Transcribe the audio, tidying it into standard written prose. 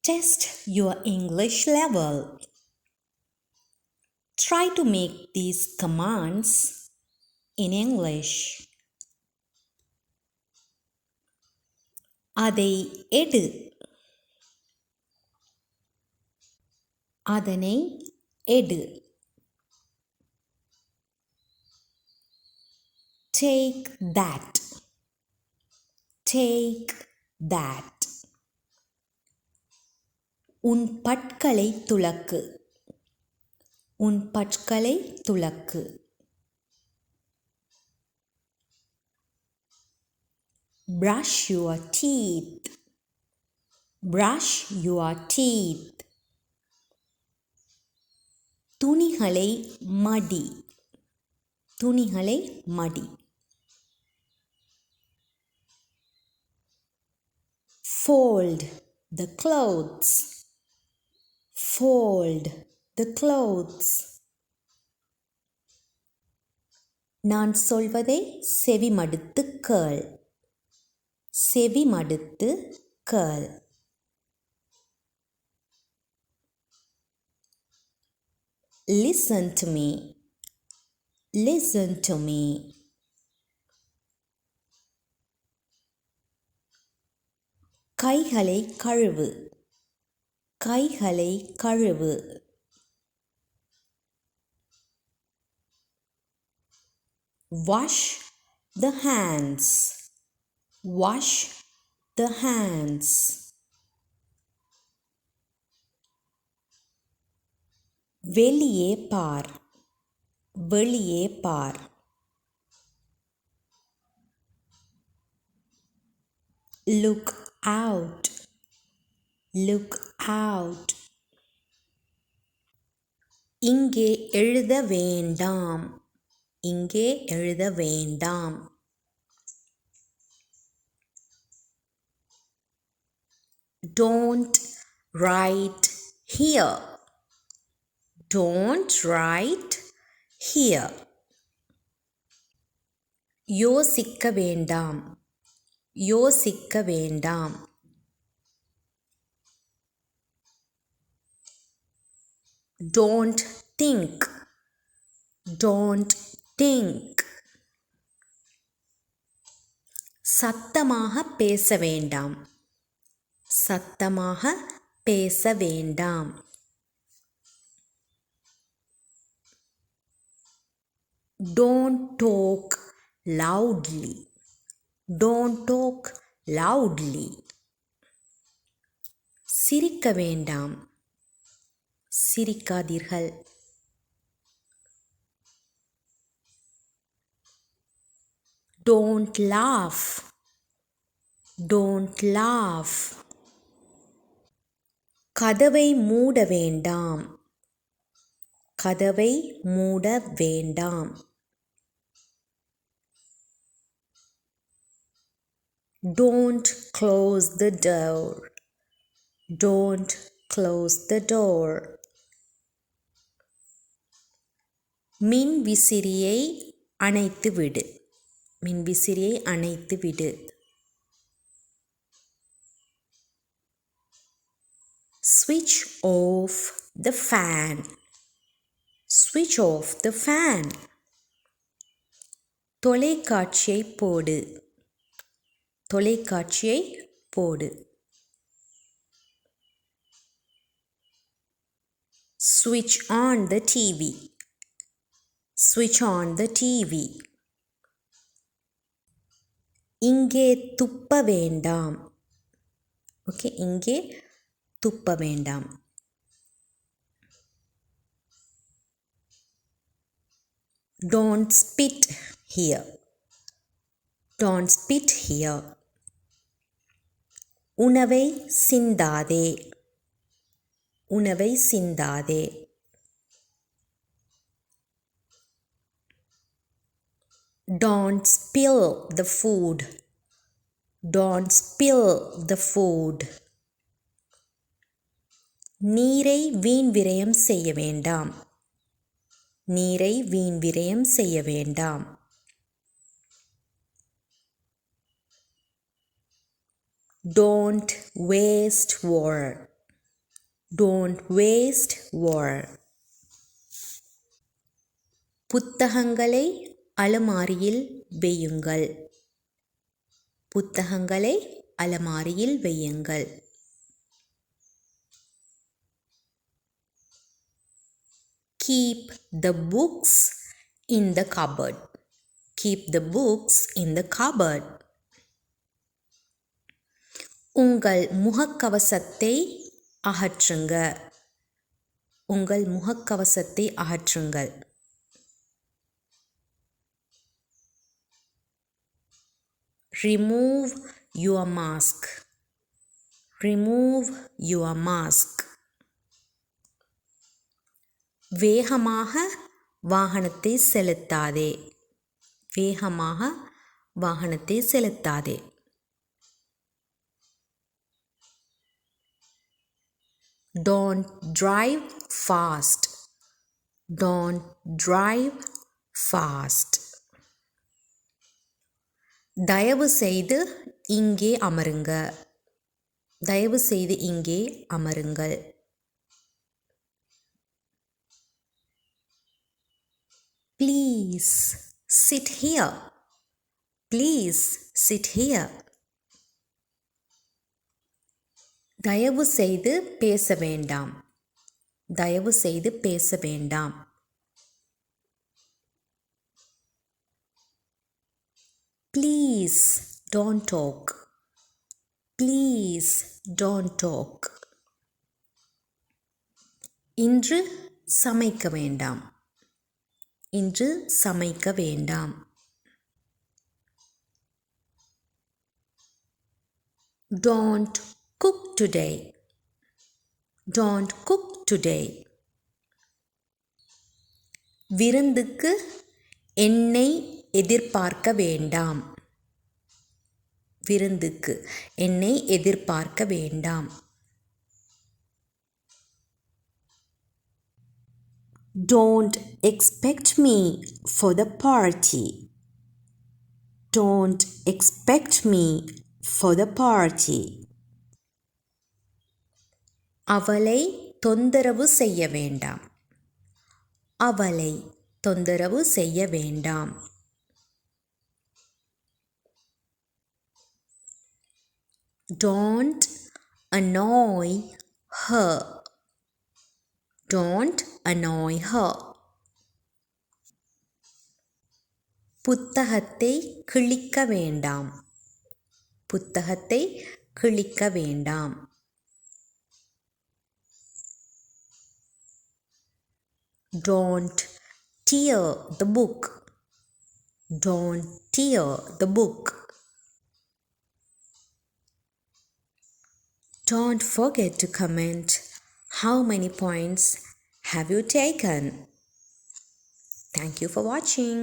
Test your English level. Try to make these commands in English. அதை எடு, அதனை எடு. Take that, take that. உன் பற்களை துலக்கு, உன் பற்களை துலக்கு. Brush your teeth, brush your teeth. துணிகளை மடி, துணிகளை மடி. Fold the clothes, fold the clothes. நான் சொல்வதை செவிமடுத்து கேள், செவிமடுத்து கேள். Listen to me, listen to me. கைகளை கழுவு, கைகளை கழுவு. Wash the hands, wash the hands. வெளியே பார், வெளியே பார். Look out, look out. இங்கே எழுத வேண்டாம், இங்கே எழுத வேண்டாம். Don't write here, don't write here. யோசிக்க வேண்டாம், யோசிக்க வேண்டாம். Don't think, don't think. சத்தமாக பேச வேண்டாம், சத்தமாக பேச வேண்டாம். Don't talk loudly, don't talk loudly. சிரிக்க வேண்டாம், சிரிக்காதீர்கள். Don't laugh, don't laugh. கதவை மூட வேண்டாம், கதவை மூட வேண்டாம். Don't close the door, don't close the door. மின் விசிறியை அணைத்து விடு, மின் விசிறியை அணைத்து விடு. Switch off the fan, switch off the fan. தொலைக்காட்சியை போடு, தொலைக்காட்சியை போடு. Switch on the TV, switch on the TV. இங்கே துப்ப வேண்டாம், ஓகே, இங்கே துப்ப வேண்டாம். Don't spit here, don't spit here. உணவை சிந்தாதே, உணவை சிந்தாதே. Don't spill the food, don't spill the food. நீரை வீண் விரயம் செய்ய வேண்டாம், நீரை வீண் விரயம் செய்ய வேண்டாம். Don't waste water, Don't waste war. புத்தகங்களை அலமாரியில் வையுங்கள். புத்தகங்களை அலமாரியில் வையுங்கள். Keep the books in the cupboard. Keep the books in the cupboard. உங்கள் முகக்கவசத்தை அகற்றுங்க. உங்கள் முகக்கவசத்தை அகற்றுங்கள். Remove your mask. Remove your mask. வேகமாக வாகனத்தை செலுத்தாதே. வேகமாக வாகனத்தை செலுத்தாதே. Don't drive fast. Don't drive fast. தயவு செய்து இங்கே அமருங்க. தயவு செய்து இங்கே அமருங்கள். Please sit here. Please sit here. தயவு செய்து பேச வேண்டாம். தயவு செய்து பேச வேண்டாம். Please don't talk. Please don't talk. இன்று சமைக்க வேண்டாம். இன்று சமைக்க வேண்டாம். Don't cook today. Don't cook today. விருந்துக்கு எண்ணெய் எதிர்பார்க்க வேண்டாம். விருந்துக்கு எண்ணெய் எதிர்பார்க்க வேண்டாம். Don't expect me for the party. Don't expect me for the party. அவளை தொந்தரவு செய்ய வேண்டாம். அவளை தொந்தரவு செய்ய வேண்டாம். Don't annoy her. Don't annoy her. புத்தகத்தை கிழிக்க வேண்டாம். புத்தகத்தை கிழிக்க வேண்டாம். Don't tear the book. Don't tear the book. Don't forget to comment how many points have you taken. Thank you for watching.